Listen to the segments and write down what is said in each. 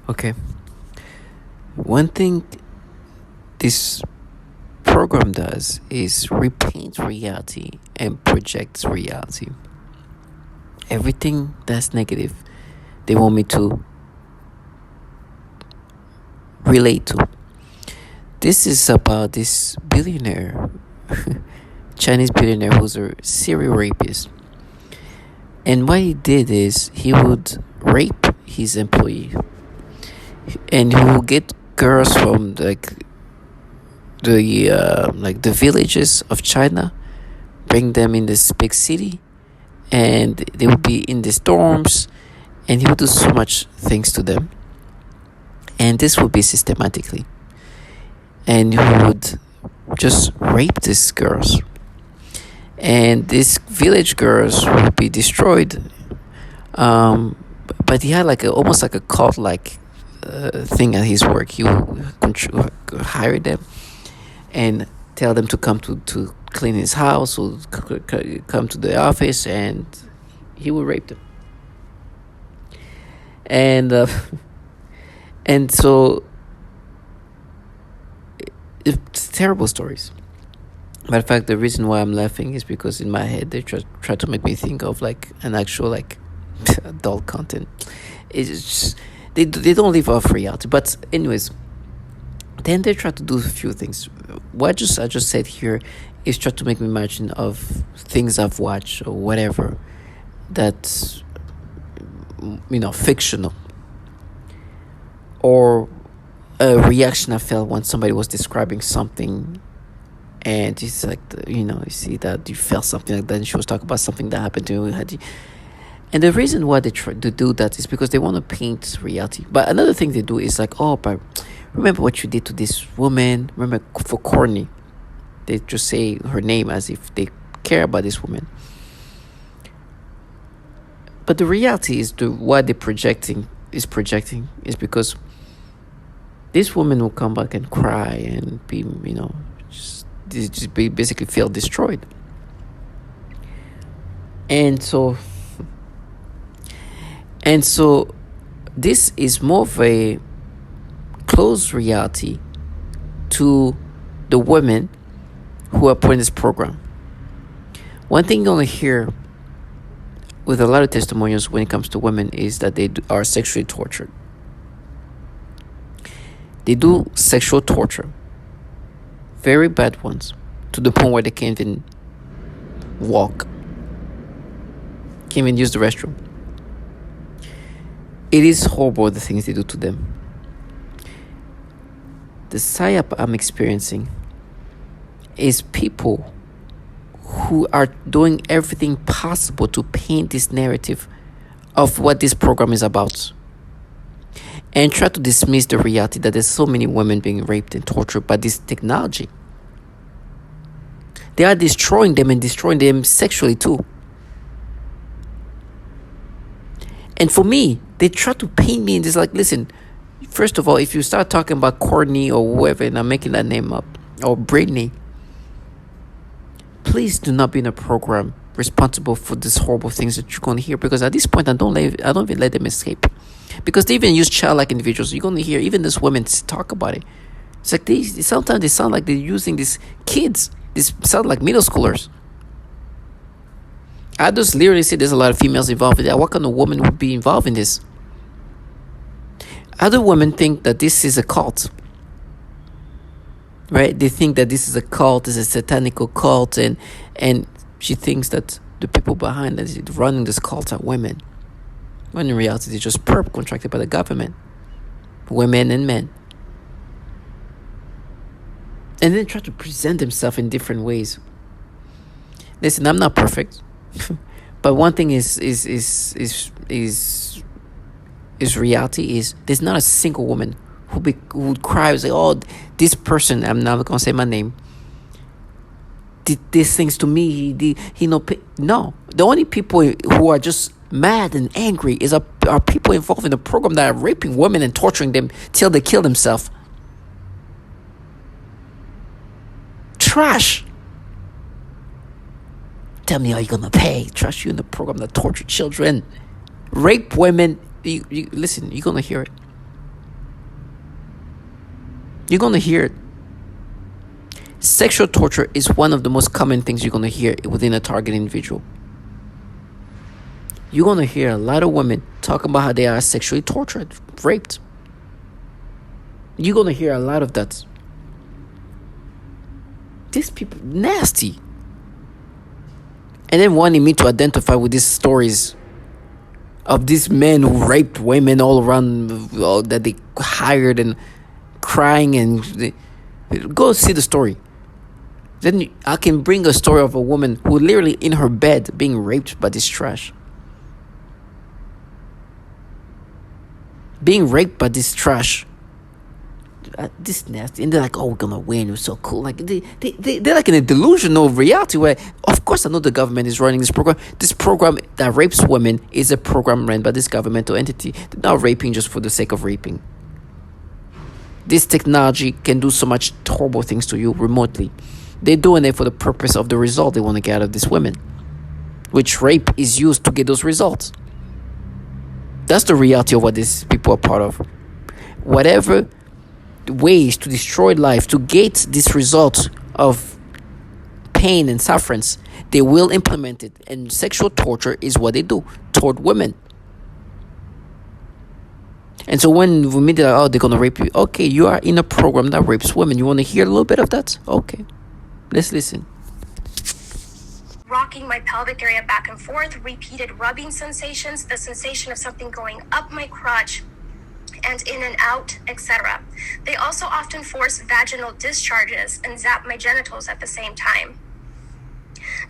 Okay. One thing this program does is repaint reality and projects reality. Everything that's negative, they want me to relate to. This is about this billionaire, Chinese billionaire who's a serial rapist. And what he did is he would rape his employee, and he will get girls from the villages of China, bring them in this big city, and they will be in the storms, and he will do so much things to them, and this will be systematically, and he would just rape these girls, and these village girls will be destroyed. But he had almost like a cult thing at his work. He would hire them and tell them to come to clean his house or come to the office, and he would rape them. And and so it's terrible stories. Matter of fact, the reason why I'm laughing is because in my head they try to make me think of an actual adult content. It's just, they don't live off reality. But anyways, then they try to do a few things. What I just said here is try to make me imagine of things I've watched or whatever that's fictional, or a reaction I felt when somebody was describing something, and it's you see that you felt something like that, and she was talking about something that happened to you. And the reason why they try to do that is because they want to paint reality. But another thing they do is but remember what you did to this woman. Remember, for corny, they just say her name as if they care about this woman. But the reality is what they're projecting is because this woman will come back and cry and be, just basically feel destroyed. And so this is more of a close reality to the women who are put in this program. One thing you're going to hear with a lot of testimonials when it comes to women is that they are sexually tortured. They do sexual torture, very bad ones, to the point where they can't even walk, can't even use the restroom. It is horrible, the things they do to them. The psyop I'm experiencing is people who are doing everything possible to paint this narrative of what this program is about, and try to dismiss the reality that there's so many women being raped and tortured by this technology. They are destroying them, and destroying them sexually too. And for me, they try to paint me in this listen, first of all, if you start talking about Courtney or whoever, and I'm making that name up, or Brittany, please do not be in a program responsible for these horrible things that you're going to hear, because at this point I don't even let them escape, because they even use childlike individuals. You're going to hear even these women talk about it. It's sometimes they sound like they're using these kids. These sound like middle schoolers. I just literally say there's a lot of females involved in that. What kind of woman would be involved in this? Other women think that this is a cult, right? They think that this is a cult, is a satanical cult, and she thinks that the people behind that running this cult are women, when in reality they're just perp contracted by the government, women and men. And then try to present themselves in different ways. Listen, I'm not perfect, but one thing is reality is there's not a single woman who would cry and say, "Oh, this person, I'm not gonna say my name, did these things to me." No. The only people who are just mad and angry are people involved in the program that are raping women and torturing them till they kill themselves. Trash. Tell me how you're gonna pay. Trash you in the program that torture children, rape women. You listen, you're gonna hear it. You're going to hear it. Sexual torture is one of the most common things you're going to hear within a target individual. You're going to hear a lot of women talk about how they are sexually tortured, raped. You're going to hear a lot of that. These people, nasty. And then wanting me to identify with these stories of these men who raped women all around, that they hired, and crying, and go see the story. Then I can bring a story of a woman who literally in her bed being raped by this trash. Being raped by this trash. This nasty. And they're like, oh, we're gonna win. We're so cool. Like they're like in a delusional reality where, of course, I know the government is running this program. This program that rapes women is a program run by this governmental entity. They're not raping just for the sake of raping. This technology can do so much horrible things to you remotely. They're doing it for the purpose of the result they want to get out of these women, which rape is used to get those results. That's the reality of what these people are part of. Whatever ways to destroy life, to get this result of pain and sufferance, they will implement it. And sexual torture is what they do toward women. And so when we meet, like, oh, they're going to rape you. Okay, you are in a program that rapes women. You want to hear a little bit of that? Okay, let's listen. Rocking my pelvic area back and forth, repeated rubbing sensations, the sensation of something going up my crotch and in and out, etc. They also often force vaginal discharges and zap my genitals at the same time.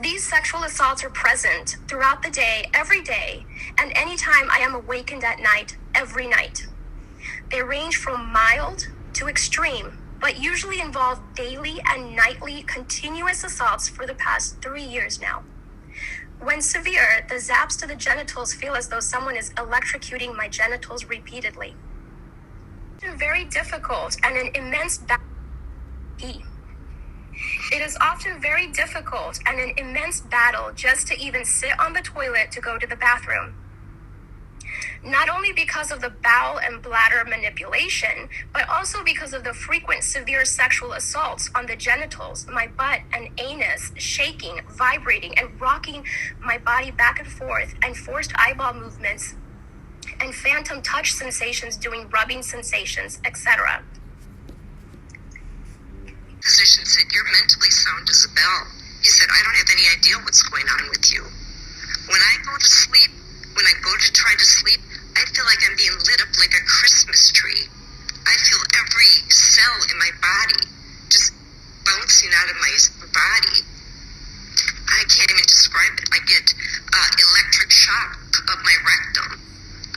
These sexual assaults are present throughout the day, every day, and anytime I am awakened at night, every night. They range from mild to extreme, but usually involve daily and nightly continuous assaults for the past 3 years now. When severe, the zaps to the genitals feel as though someone is electrocuting my genitals repeatedly. It's very difficult and an immense battle. It is often very difficult and an immense battle just to even sit on the toilet to go to the bathroom. Not only because of the bowel and bladder manipulation, but also because of the frequent severe sexual assaults on the genitals, my butt and anus, shaking, vibrating, and rocking my body back and forth, and forced eyeball movements, and phantom touch sensations doing rubbing sensations, etc. Physician said, "You're mentally sound as a bell." He said, "I don't have any idea what's going on with you. When I go to sleep, when I go to try to sleep, I feel like I'm being lit up like a Christmas tree. I feel every cell in my body just bouncing out of my body. I can't even describe it. I get electric shock up my rectum.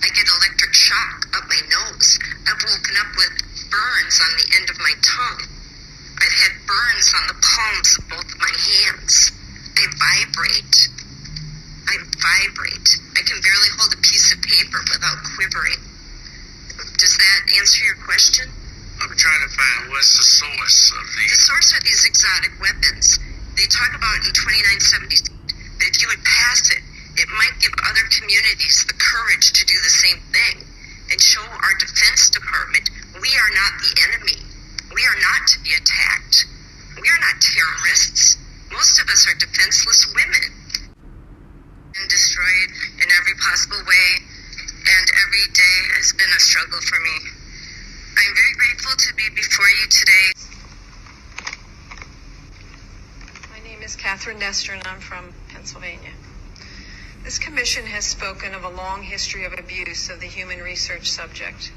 I get electric shock up my nose. I've woken up with burns on the end of my tongue. I've had burns on the palms of both my hands. I vibrate. I can barely hold a piece of paper without quivering." Does that answer your question? I'm trying to find what's the source of The source are these exotic weapons. They talk about in 2970 that if you would pass it, it might give other communities the courage to do the same thing and show our Defense Department we are not the enemy. We are not to be attacked. We are not terrorists. Most of us are defenseless women. And destroyed in every possible way, and every day has been a struggle for me. I'm very grateful to be before you today. My name is Catherine Nestor, and I'm from Pennsylvania. This commission has spoken of a long history of abuse of the human research subject.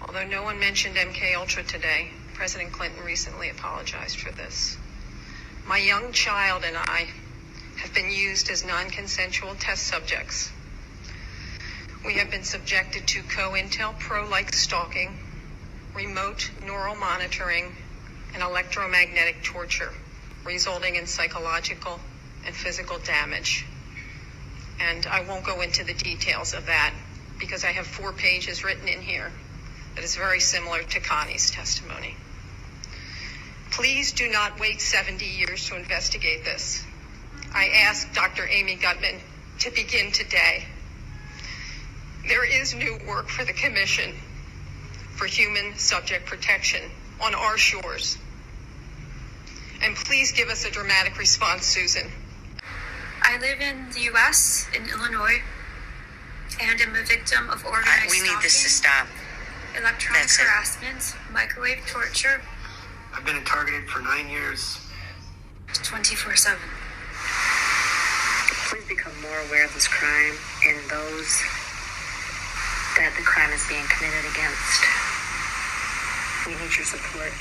Although no one mentioned MKUltra today, President Clinton recently apologized for this. My young child and I have been used as non-consensual test subjects. We have been subjected to COINTELPRO-like stalking, remote neural monitoring, and electromagnetic torture, resulting in psychological and physical damage. And I won't go into the details of that because I have 4 pages written in here that is very similar to Connie's testimony. Please do not wait 70 years to investigate this. I ask Dr. Amy Gutman to begin today. There is new work for the Commission for Human Subject Protection on our shores. And please give us a dramatic response, Susan. I live in the U.S., in Illinois, and am a victim of organized We need this to stalking, stop. electronic That's it. harassment, microwave torture, I've been targeted for 9 years. 24/7. Please become more aware of this crime and those that the crime is being committed against. We need your support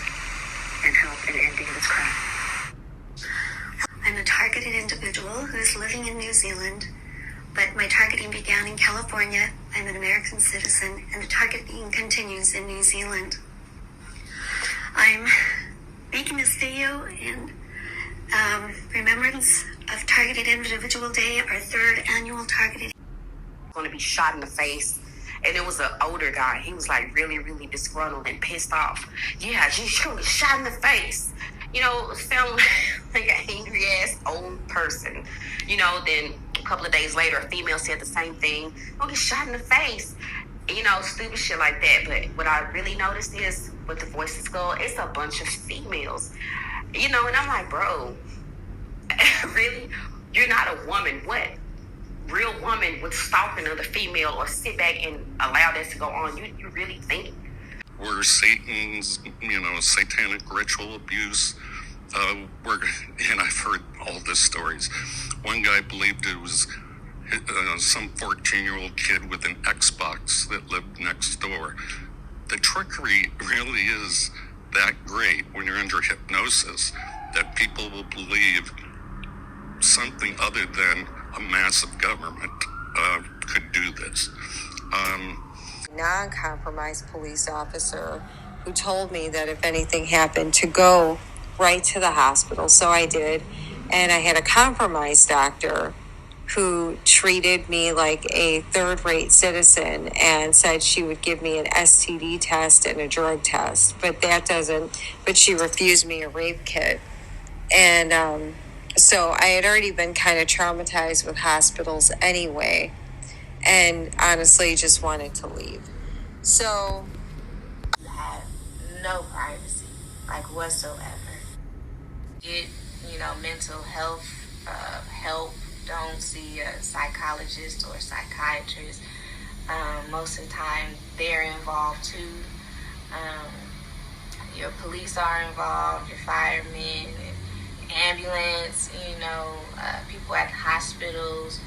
and help in ending this crime. I'm a targeted individual who is living in New Zealand, but my targeting began in California. I'm an American citizen, and the targeting continues in New Zealand. I'm making this video in remembrance of Targeted Individual Day, our third annual targeted. Going to be shot in the face, and it was an older guy. He was like really, really disgruntled and pissed off. Yeah, she's gonna get shot in the face. You know, sound like an angry ass old person. You know, then a couple of days later, a female said the same thing. Gonna get shot in the face. You know, stupid shit like that. But what I really noticed is, with the voices go, it's a bunch of females. You know, and I'm like, bro, really? You're not a woman. What real woman would stalk another female or sit back and allow this to go on? You really think? Where Satan's, satanic ritual abuse, and I've heard all the stories. One guy believed it was some 14-year-old kid with an Xbox that lived next door. The trickery really is that great when you're under hypnosis, that people will believe something other than a massive government could do this. Non-compromised police officer who told me that if anything happened to go right to the hospital. So I did. And I had a compromised doctor who treated me like a third-rate citizen and said she would give me an STD test and a drug test. But she refused me a rape kit. And so I had already been kind of traumatized with hospitals anyway. And honestly just wanted to leave. So You have no privacy, like whatsoever. Get, mental health help. Don't see a psychologist or psychiatrist. Most of the time they're involved too. Your police are involved, your firemen, ambulance, people at hospitals,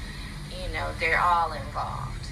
they're all involved.